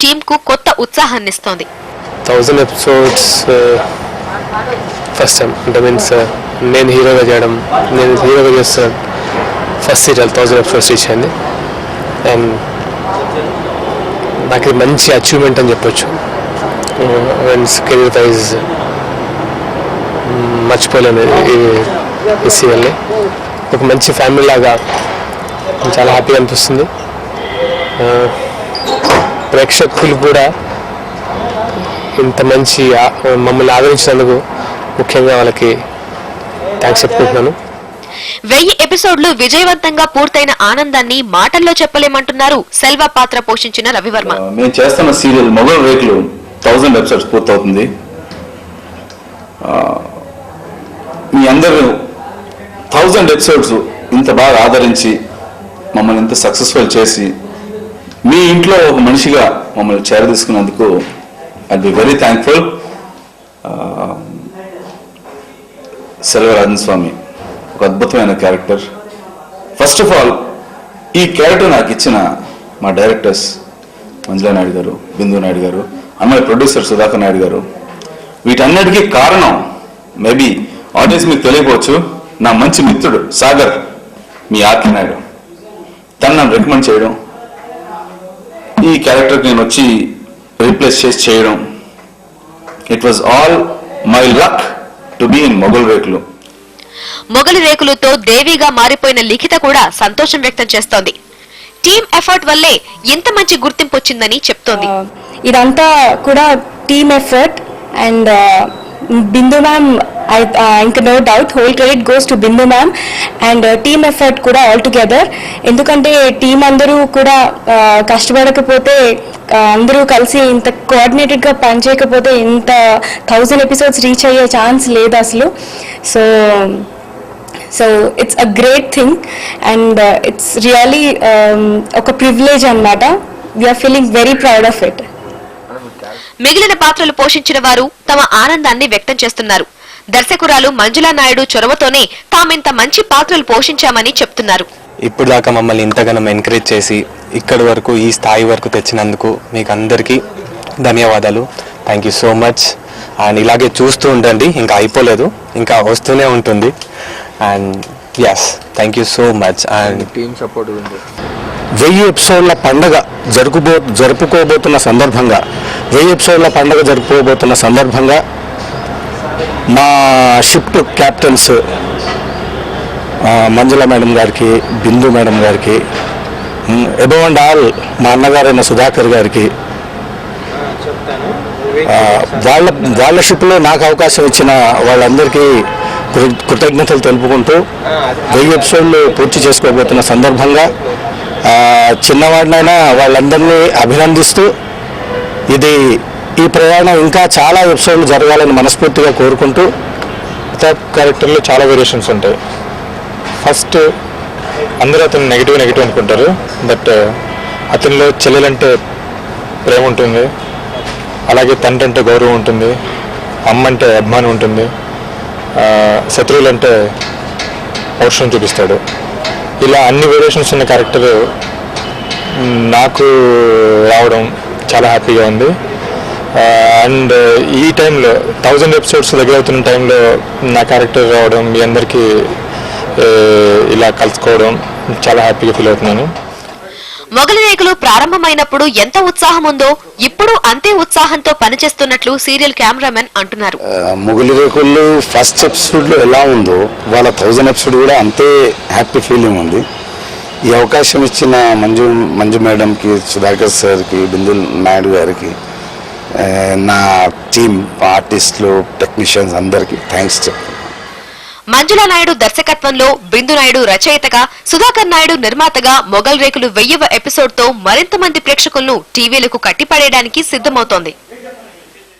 Team కు కొత్త ఉత్సాహాన్నిస్తోంది. 1000 episodes first time అంటే మీన్స్ నేను హీరోగా చేస్తాను. ఫస్ట్ సీరియల్ 1000 episodes రీచ్ అయింది. అండ్ నాకు ఇది మంచి అచీవ్మెంట్ అని చెప్పొచ్చు. మీన్స్ కెరీర్ వైజ్ మర్చిపోలేను ఈ సీరియల్ని. ఒక మంచి ఫ్యామిలీ లాగా చాలా హ్యాపీగా అనిపిస్తుంది. ప్రేక్షకులు కూడా ఇంత మంచి మమ్మల్ని ఆదరించినందుకు ముఖ్యంగా వాళ్ళకి థ్యాంక్స్ చెప్పుకుంటున్నాను. 1000 ఎపిసోడ్లు విజయవంతంగా పూర్తయిన ఆనందాన్ని మాటల్లో చెప్పలేమంటున్నారు సెల్వ పాత్ర పోషించిన రవివర్మ. మేము చేస్తున్న సీరియల్ మొగల్ రేకులు 1000 episodes పూర్తవుతుంది. మీ అందరూ 1000 episodes ఇంత బాగా ఆదరించి మమ్మల్ని ఇంత సక్సెస్ఫుల్ చేసి మీ ఇంట్లో ఒక మనిషిగా మమ్మల్ని చేరదీసుకున్నందుకు I be very thankful. Selvarajan Swami ఒక అద్భుతమైన క్యారెక్టర్. ఫస్ట్ ఆఫ్ ఆల్ ఈ క్యారెక్టర్ నాకు ఇచ్చిన మా డైరెక్టర్స్ మంజులా నాయుడు గారు, బిందు నాయుడు గారు, అమ్మాయి ప్రొడ్యూసర్ సుధాకర్ నాయుడు గారు. వీటన్నిటికీ కారణం మేబీ ఆడియన్స్ మీకు తెలియకపోవచ్చు, నా మంచి మిత్రుడు సాగర్, మీ ఆర్కే నాయుడు. తను నన్ను రికమెండ్ చేయడం, ఈ క్యారెక్టర్కి నేను వచ్చి రీప్లేస్ చేసి చేయడం, it was all my luck to be in Mogali Rekulu. మొగలి రేకులతో దేవిగా మారిపోయిన లిఖిత కూడా సంతోషం వ్యక్తం చేస్తోంది. టీమ్ ఎఫర్ట్ వల్లే ఇంత మంచి గుర్తింపు వచ్చిందని చెప్తోంది. ఇదంతా కూడా team effort and Bindu ma'am, ఇంకా no doubt whole credit goes to Bindu ma'am and team effort కూడా ఆల్ టుగెదర్. ఎందుకంటే టీం అందరూ కూడా కష్టపడకపోతే, అందరూ కలిసి ఇంత కోఆర్డినేటెడ్గా పనిచేయకపోతే ఇంత 1000 episodes రీచ్ అయ్యే ఛాన్స్ లేదు అసలు. So it's a great thing and it's really ఒక ప్రివిలేజ్ అన్నమాట. We are feeling very proud of it. మిగిలిన పాత్రలు పోషించిన వారు తమ ఆనందాన్ని వ్యక్తం చేస్తున్నారు. దర్శకురాలు మంజులా నాయుడు చొరవతోనే తామింత మంచి పాత్రలు పోషించామని చెప్తున్నారు. ఇప్పుడు దాకా మమ్మల్ని ఇంతగానో ఎంకరేజ్ చేసి ఇక్కడి వరకు, ఈ స్థాయి వరకు తెచ్చినందుకు మీకు అందరికీ ధన్యవాదాలు. Thank you so much. And ఇలాగే చూస్తూ ఉండండి, ఇంకా అయిపోలేదు, ఇంకా వస్తూనే ఉంటుంది. And yes, thank you so much. And team support ఉంది. 1000 episodes పండుగ జరుపుకోబోతున్న సందర్భంగా మా షిఫ్ట్ క్యాప్టెన్స్ మంజుల మేడం గారికి, బిందు మేడం గారికి, అబౌవ్ అండ్ ఆల్ మా అన్నగారైన సుధాకర్ గారికి, వాళ్ళ షిప్లో నాకు అవకాశం ఇచ్చిన వాళ్ళందరికీ కృతజ్ఞతలు తెలుపుకుంటూ 1000 episodes పూర్తి చేసుకోబోతున్న సందర్భంగా చిన్నవాడినైనా వాళ్ళందరినీ అభినందిస్తూ ఈ ప్రయాణం ఇంకా చాలా ఎపిసోడ్లు జరగాలని మనస్ఫూర్తిగా కోరుకుంటూ. క్యారెక్టర్లో చాలా వేరియేషన్స్ ఉంటాయి. ఫస్ట్ అందరూ అతను నెగిటివ్ అనుకుంటారు, బట్ అతనిలో చెల్లెలంటే ప్రేమ ఉంటుంది, అలాగే తండ్రి అంటే గౌరవం ఉంటుంది, అమ్మ అంటే అభిమానం ఉంటుంది, శత్రువులంటే పౌరుషం చూపిస్తాడు. ఇలా అన్ని వేరియేషన్స్ ఉన్న క్యారెక్టర్ నాకు రావడం చాలా హ్యాపీగా ఉంది. అండ్ ఈ టైంలో 1000 episodes దగ్గర అవుతున్న టైంలో నా క్యారెక్టర్ రావడం, మీ అందరికీ ఇలా కలుసుకోవడం చాలా హ్యాపీగా ఫీల్ అవుతున్నాను. మొగలి రేకులు ప్రారంభమైనప్పుడు ఎంత ఉత్సాహం ఉందో ఇప్పుడు అంతే ఉత్సాహంతో పనిచేస్తున్నట్లు సీరియల్ కెమెరామెన్ అంటున్నారు. మొగలి రేకులు ఫస్ట్ ఎపిసోడ్లో ఎలా ఉందో వాళ్ళ 1000 episodes కూడా అంతే హ్యాపీ ఫీలింగ్ ఉంది. ఈ అవకాశం ఇచ్చిన మంజు మేడంకి, సుధాకర్ సార్కి, బిందు నాయుడు గారికి, నా టీమ్ ఆర్టిస్టులు, టెక్నీషియన్స్ అందరికీ థ్యాంక్స్ చెప్తాను. మంజులా నాయుడు దర్శకత్వంలో, బిందు నాయుడు రచయితగా, సుధాకర్ నాయుడు నిర్మాతగా మొగల్ రేకులు 1000వ ఎపిసోడ్తో మరింత మంది ప్రేక్షకులను టీవీలకు కట్టిపడేయడానికి సిద్ధమవుతోంది.